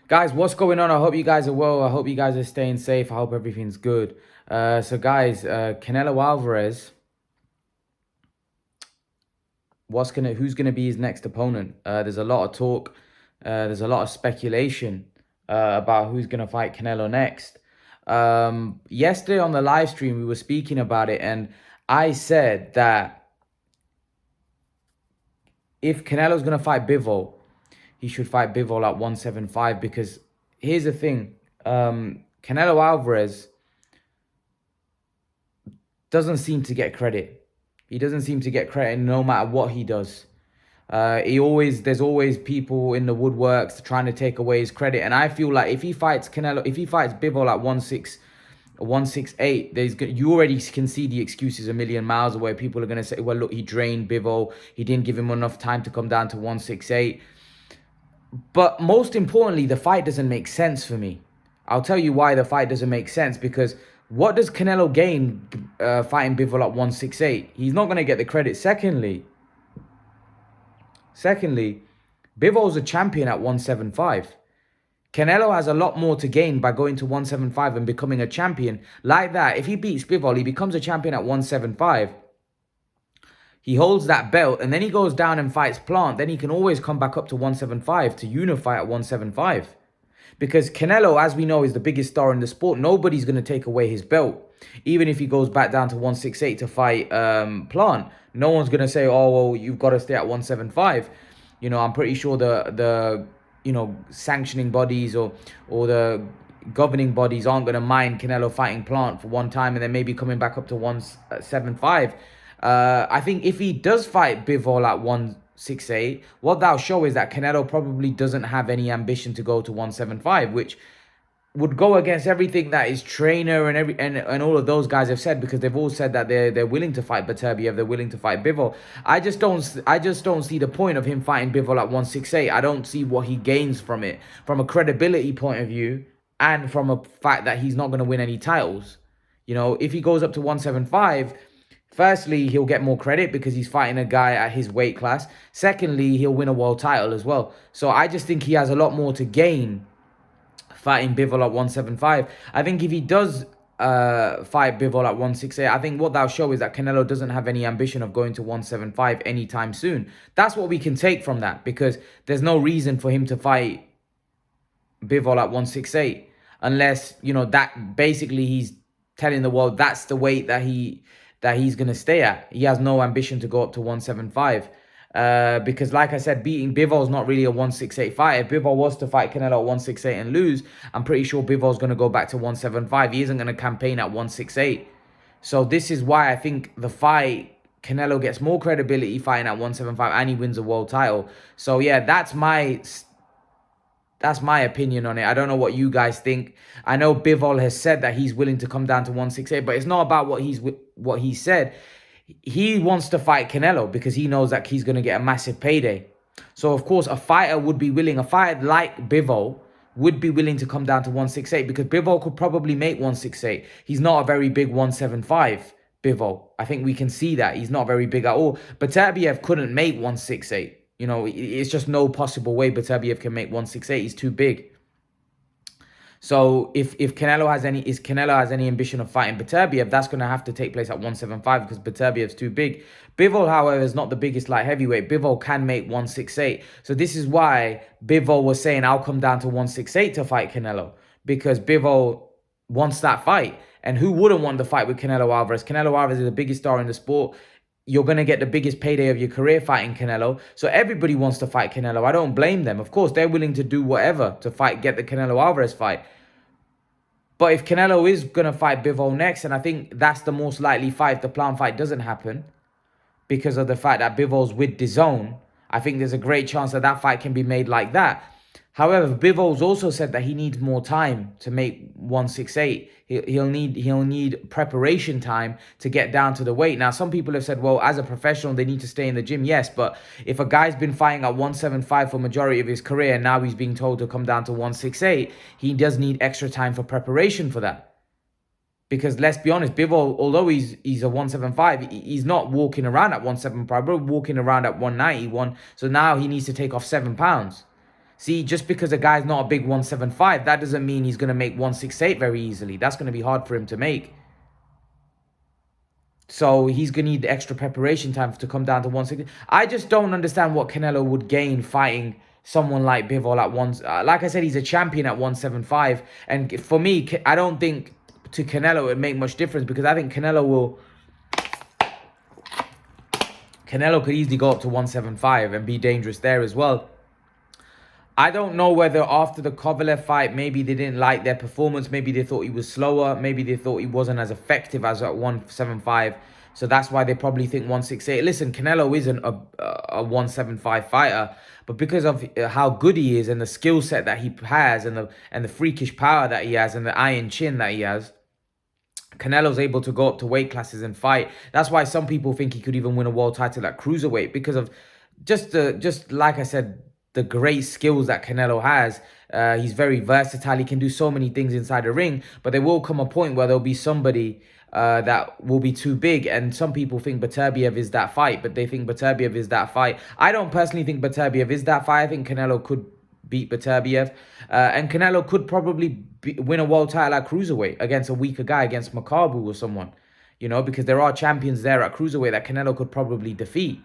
Guys, what's going on? I hope you guys are well. I hope you guys are staying safe. I hope everything's good. Canelo Alvarez, who's gonna be his next opponent? There's a lot of talk. There's a lot of speculation about who's gonna fight Canelo next. Yesterday on the live stream, we were speaking about it, and I said that if Canelo's gonna fight Bivol, he should fight Bivol at 175 because here's the thing. Canelo Alvarez doesn't seem to get credit. He doesn't seem to get credit no matter what he does. There's always people in the woodworks trying to take away his credit. And I feel like if he fights Bivol at 168, you already can see the excuses a million miles away. People are going to say, well, look, he drained Bivol. He didn't give him enough time to come down to 168. But most importantly, the fight doesn't make sense for me. I'll tell you why the fight doesn't make sense. Because what does Canelo gain fighting Bivol at 168? He's not going to get the credit. Secondly, Bivol's a champion at 175. Canelo has a lot more to gain by going to 175 and becoming a champion. Like that, if he beats Bivol, he becomes a champion at 175. He holds that belt and then he goes down and fights Plant. Then he can always come back up to 175 to unify at 175. Because Canelo, as we know, is the biggest star in the sport. Nobody's going to take away his belt. Even if he goes back down to 168 to fight Plant, no one's going to say, oh, well, you've got to stay at 175. You know, I'm pretty sure the sanctioning bodies or the governing bodies aren't going to mind Canelo fighting Plant for one time and then maybe coming back up to 175. I think if he does fight Bivol at 168, what that'll show is that Canelo probably doesn't have any ambition to go to 175, which would go against everything that his trainer and all of those guys have said, because they've all said that they're willing to fight Beterbiev, they're willing to fight Bivol. I just don't see the point of him fighting Bivol at 168. I don't see what he gains from it, from a credibility point of view, and from a fact that he's not going to win any titles. You know, if he goes up to 175, firstly, he'll get more credit because he's fighting a guy at his weight class. Secondly, he'll win a world title as well. So I just think he has a lot more to gain fighting Bivol at 175. I think if he does fight Bivol at 168, I think what that'll show is that Canelo doesn't have any ambition of going to 175 anytime soon. That's what we can take from that, because there's no reason for him to fight Bivol at 168 unless, you know, that basically he's telling the world that's the weight that he's going to stay at. He has no ambition to go up to 175. Because like I said, beating Bivol's not really a 168 fight. If Bivol was to fight Canelo at 168 and lose, I'm pretty sure Bivol's going to go back to 175. He isn't going to campaign at 168. So this is why I think the fight, Canelo gets more credibility fighting at 175 and he wins a world title. So yeah, that's my opinion on it. I don't know what you guys think. I know Bivol has said that he's willing to come down to 168, but it's not about what he said. He wants to fight Canelo because he knows that he's going to get a massive payday. So, of course, a fighter like Bivol would be willing to come down to 168 because Bivol could probably make 168. He's not a very big 175, Bivol. I think we can see that. He's not very big at all. But Beterbiev couldn't make 168. You know, it's just no possible way Beterbiev can make 168. He's too big. So if Canelo has any ambition of fighting Beterbiev, that's going to have to take place at 175 because Beterbiev's too big. Bivol, however, is not the biggest light heavyweight. Bivol can make 168. So this is why Bivol was saying, I'll come down to 168 to fight Canelo, because Bivol wants that fight. And who wouldn't want the fight with Canelo Alvarez? Canelo Alvarez is the biggest star in the sport. You're going to get the biggest payday of your career fighting Canelo. So everybody wants to fight Canelo. I don't blame them. Of course, they're willing to do whatever to get the Canelo Alvarez fight. But if Canelo is going to fight Bivol next, and I think that's the most likely fight if the Plant fight doesn't happen, because of the fact that Bivol's with DAZN, I think there's a great chance that that fight can be made like that. However, Bivol's also said that he needs more time to make 168. He'll need preparation time to get down to the weight. Now, some people have said, well, as a professional, they need to stay in the gym. Yes, but if a guy's been fighting at 175 for majority of his career and now he's being told to come down to 168, he does need extra time for preparation for that. Because let's be honest, Bivol, although he's a 175, he's not walking around at 175, but walking around at 191. So now he needs to take off 7 pounds. See, just because a guy's not a big 175, that doesn't mean he's going to make 168 very easily. That's going to be hard for him to make. So he's going to need extra preparation time to come down to 160. I just don't understand what Canelo would gain fighting someone like Bivol at one. Like I said, he's a champion at 175. And for me, I don't think to Canelo it would make much difference, because I think Canelo could easily go up to 175 and be dangerous there as well. I don't know whether after the Kovalev fight, maybe they didn't like their performance. Maybe they thought he was slower. Maybe they thought he wasn't as effective as at 175. So that's why they probably think 168. Listen, Canelo isn't a 175 fighter. But because of how good he is and the skill set that he has and the freakish power that he has and the iron chin that he has, Canelo's able to go up to weight classes and fight. That's why some people think he could even win a world title at cruiserweight, because of just like I said, the great skills that Canelo has. He's very versatile. He can do so many things inside the ring, but there will come a point where there'll be somebody that will be too big. And some people think Beterbiev is that fight, but they think Beterbiev is that fight. I don't personally think Beterbiev is that fight. I think Canelo could beat Beterbiev. And Canelo could probably win a world title at cruiserweight against a weaker guy, against Makabu or someone. You know, because there are champions there at cruiserweight that Canelo could probably defeat.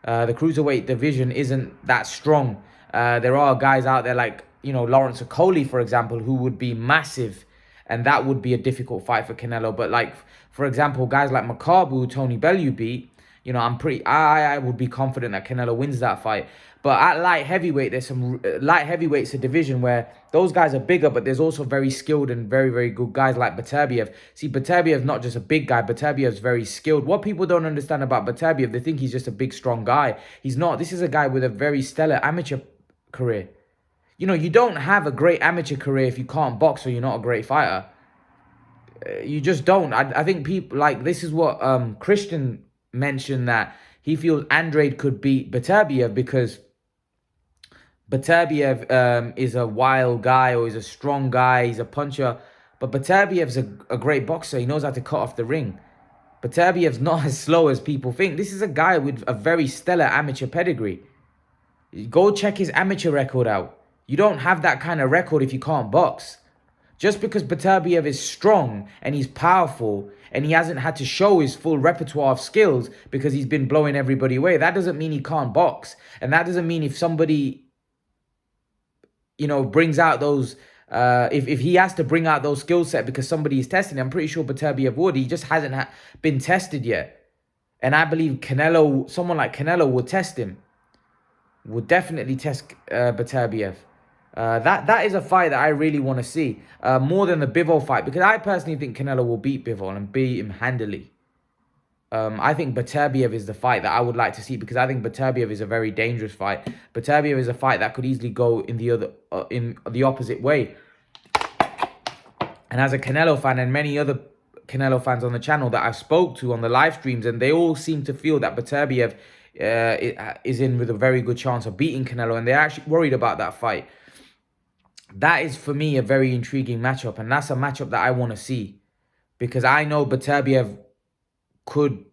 The cruiserweight division isn't that strong. There are guys out there like, Lawrence Okoli, for example, who would be massive. And that would be a difficult fight for Canelo. But like, for example, guys like Makabu, Tony Bellew beat, I would be confident that Canelo wins that fight. But at light heavyweight, there's some light heavyweight's a division where those guys are bigger, but there's also very skilled and very, very good guys like Beterbiev. See, Beterbiev's not just a big guy. Beterbiev's very skilled. What people don't understand about Beterbiev, they think he's just a big, strong guy. He's not. This is a guy with a very stellar amateur career. You don't have a great amateur career if you can't box or you're not a great fighter. You just don't. I think people, like, this is what Christian mentioned, that he feels Andrade could beat Beterbiev because Beterbiev is a wild guy, or he's a strong guy, he's a puncher. But Beterbiev's a great boxer. He knows how to cut off the ring. Beterbiev's not as slow as people think. This is a guy with a very stellar amateur pedigree. Go check his amateur record out. You don't have that kind of record if you can't box. Just because Beterbiev is strong and he's powerful and he hasn't had to show his full repertoire of skills because he's been blowing everybody away, that doesn't mean he can't box. And that doesn't mean if somebody, brings out those, if he has to bring out those skill set because somebody is testing, I'm pretty sure Beterbiev would. He just hasn't been tested yet. And I believe someone like Canelo would test him. Would definitely test Beterbiev. That is a fight that I really want to see, more than the Bivol fight, because I personally think Canelo will beat Bivol and beat him handily. I think Beterbiev is the fight that I would like to see, because I think Beterbiev is a very dangerous fight. Beterbiev is a fight that could easily go in the opposite way. And as a Canelo fan and many other Canelo fans on the channel that I've spoke to on the live streams, and they all seem to feel that Beterbiev is in with a very good chance of beating Canelo, and they're actually worried about that fight. That is, for me, a very intriguing matchup, and that's a matchup that I want to see, because I know Beterbiev could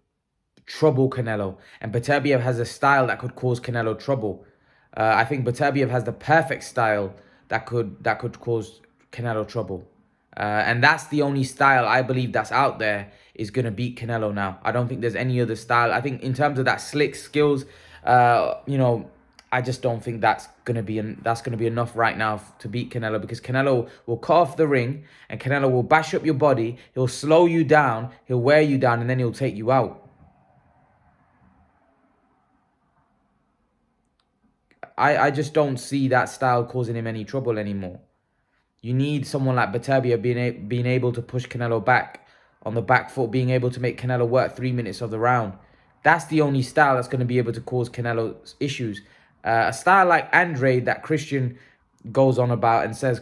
trouble Canelo, and Beterbiev has a style that could cause Canelo trouble. I think Beterbiev has the perfect style that could cause Canelo trouble, and that's the only style I believe that's out there is going to beat Canelo now. I don't think there's any other style. I think in terms of that slick skills, I just don't think that's going to be enough right now to beat Canelo, because Canelo will cut off the ring and Canelo will bash up your body. He'll slow you down, he'll wear you down, and then he'll take you out. I just don't see that style causing him any trouble anymore. You need someone like Beterbiev being able to push Canelo back on the back foot, being able to make Canelo work 3 minutes of the round. That's the only style that's going to be able to cause Canelo's issues. A style like Andrade that Christian goes on about and says,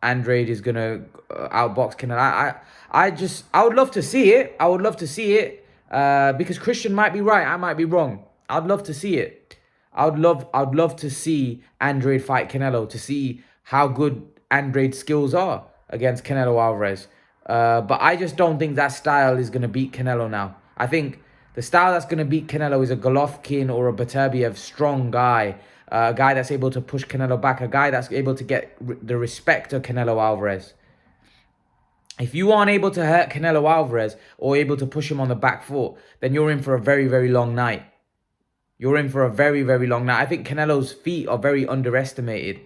Andrade is going to outbox Canelo. I would love to see it. I would love to see it because Christian might be right. I might be wrong. I'd love to see it. I'd love to see Andrade fight Canelo, to see how good Andrade's skills are against Canelo Alvarez. But I just don't think that style is going to beat Canelo now. I think the style that's going to beat Canelo is a Golovkin or a Beterbiev strong guy a guy that's able to push Canelo back, a guy that's able to get the respect of Canelo Alvarez. If you aren't able to hurt Canelo Alvarez or able to push him on the back foot, then you're in for a very, very long night. You're in for a very, very long night. I think Canelo's feet are very underestimated.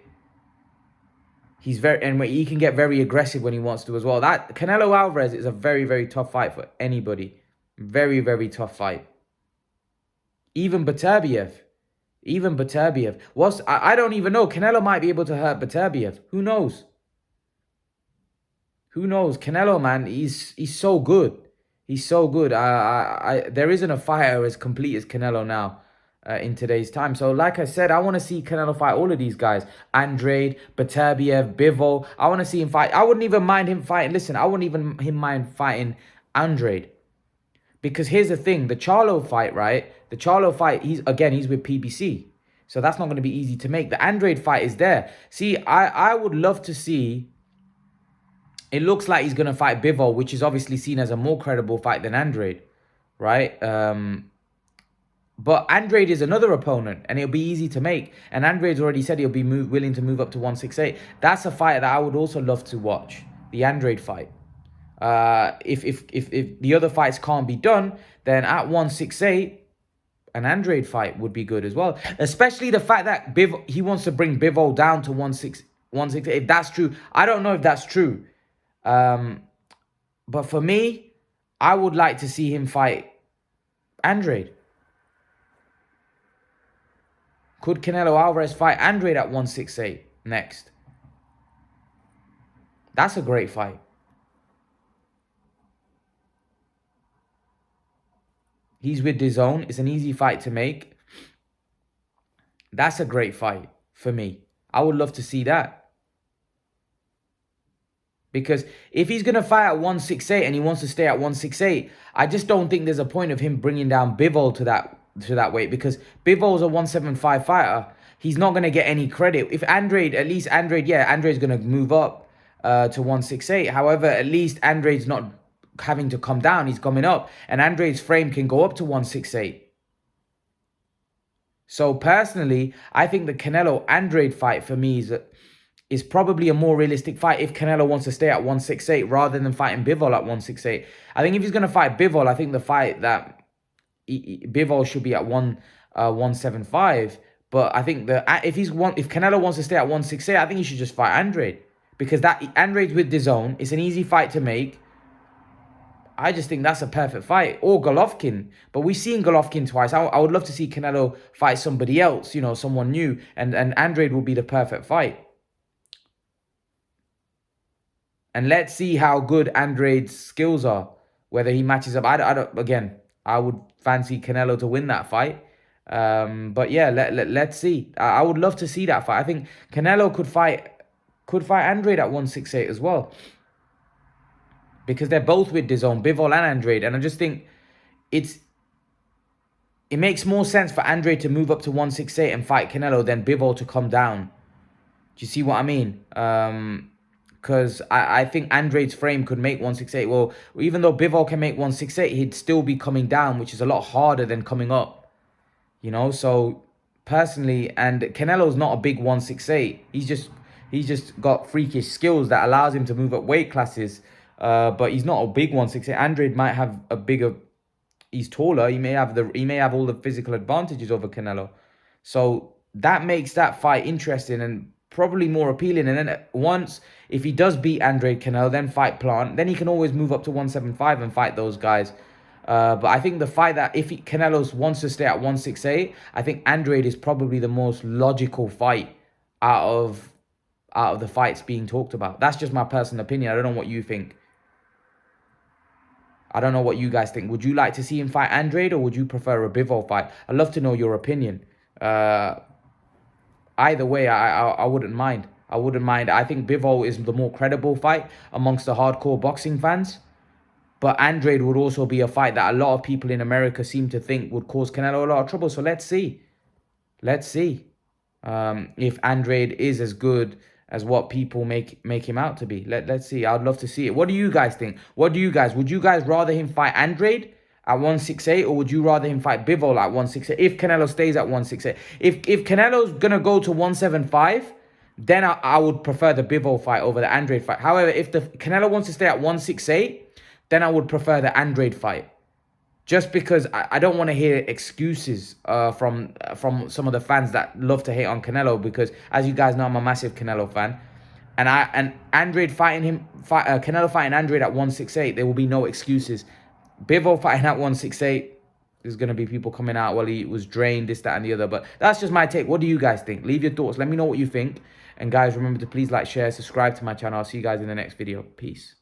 And he can get very aggressive when he wants to as well. That Canelo Alvarez is a very, very tough fight for anybody. Very, very tough fight. Even Beterbiev. I don't even know. Canelo might be able to hurt Beterbiev. Who knows? Who knows? Canelo, man, he's so good. He's so good. There isn't a fighter as complete as Canelo now in today's time. So, like I said, I want to see Canelo fight all of these guys. Andrade, Beterbiev, Bivol. I want to see him fight. I wouldn't even mind him fighting. Listen, I wouldn't even mind fighting Andrade. Because here's the thing. The Charlo fight, right? The Charlo fight, he's with PBC. So that's not going to be easy to make. The Andrade fight is there. See, I would love to see... It looks like he's going to fight Bivol, which is obviously seen as a more credible fight than Andrade, right? But Andrade is another opponent, and it'll be easy to make. And Andrade's already said he'll be willing to move up to 168. That's a fight that I would also love to watch, the Andrade fight. If the other fights can't be done, then at 168, an Andrade fight would be good as well. Especially the fact that he wants to bring Bivol down to 168. If that's true, I don't know if that's true. But for me, I would like to see him fight Andrade. Could Canelo Alvarez fight Andrade at 168 next? That's a great fight. He's with DAZN. It's an easy fight to make. That's a great fight for me. I would love to see that. Because if he's going to fight at 168 and he wants to stay at 168, I just don't think there's a point of him bringing down Bivol to that weight. Because Bivol's a 175 fighter. He's not going to get any credit. If Andrade's going to move up to 168. However, at least Andrade's not having to come down. He's coming up. And Andrade's frame can go up to 168. So personally, I think the Canelo-Andrade fight for me is probably a more realistic fight if Canelo wants to stay at 168 rather than fighting Bivol at 168. I think if he's going to fight Bivol, I think the fight that Bivol should be at 175. But I think if Canelo wants to stay at 168, I think he should just fight Andrade. Because Andrade's with DAZN. It's an easy fight to make. I just think that's a perfect fight. Or Golovkin. But we've seen Golovkin twice. I would love to see Canelo fight somebody else, someone new. And Andrade will be the perfect fight. And let's see how good Andrade's skills are. Whether he matches up. I would fancy Canelo to win that fight. But yeah, let's see. I would love to see that fight. I think Canelo could fight Andrade at 168 as well. Because they're both with DAZN, Bivol and Andrade. And I just think it makes more sense for Andrade to move up to 168 and fight Canelo than Bivol to come down. Do you see what I mean? Because I think Andrade's frame could make 168. Well, even though Bivol can make 168, he'd still be coming down, which is a lot harder than coming up. So personally, and Canelo's not a big 168. He's just got freakish skills that allows him to move up weight classes. But he's not a big 168. Andrade might have a bigger. He's taller. He may have all the physical advantages over Canelo. So that makes that fight interesting and probably more appealing. And then if he does beat Andrade Canelo, then fight Plant, then he can always move up to 175 and fight those guys. But I think the fight that Canelo wants to stay at 168, I think Andrade is probably the most logical fight out of the fights being talked about. That's just my personal opinion. I don't know what you think. I don't know what you guys think. Would you like to see him fight Andrade or would you prefer a Bivol fight? I'd love to know your opinion. Either way, I wouldn't mind. I wouldn't mind. I think Bivol is the more credible fight amongst the hardcore boxing fans. But Andrade would also be a fight that a lot of people in America seem to think would cause Canelo a lot of trouble. So let's see. Let's see if Andrade is as good as what people make him out to be. Let's see. I'd love to see it. What do you guys think? Would you guys rather him fight Andrade at 168, or would you rather him fight Bivol at 168 if Canelo stays at 168? If Canelo's gonna go to 175, then I would prefer the Bivol fight over the Andrade fight. However, if the Canelo wants to stay at 168, then I would prefer the Andrade fight. Just because I don't want to hear excuses from some of the fans that love to hate on Canelo, because as you guys know, I'm a massive Canelo fan. And Andrade Canelo fighting Andrade at 168, there will be no excuses. Bivol fighting at 168, there's going to be people coming out, well, he was drained, this, that, and the other. But that's just my take. What do you guys think? Leave your thoughts. Let me know what you think. And guys, remember to please like, share, subscribe to my channel. I'll see you guys in the next video. Peace.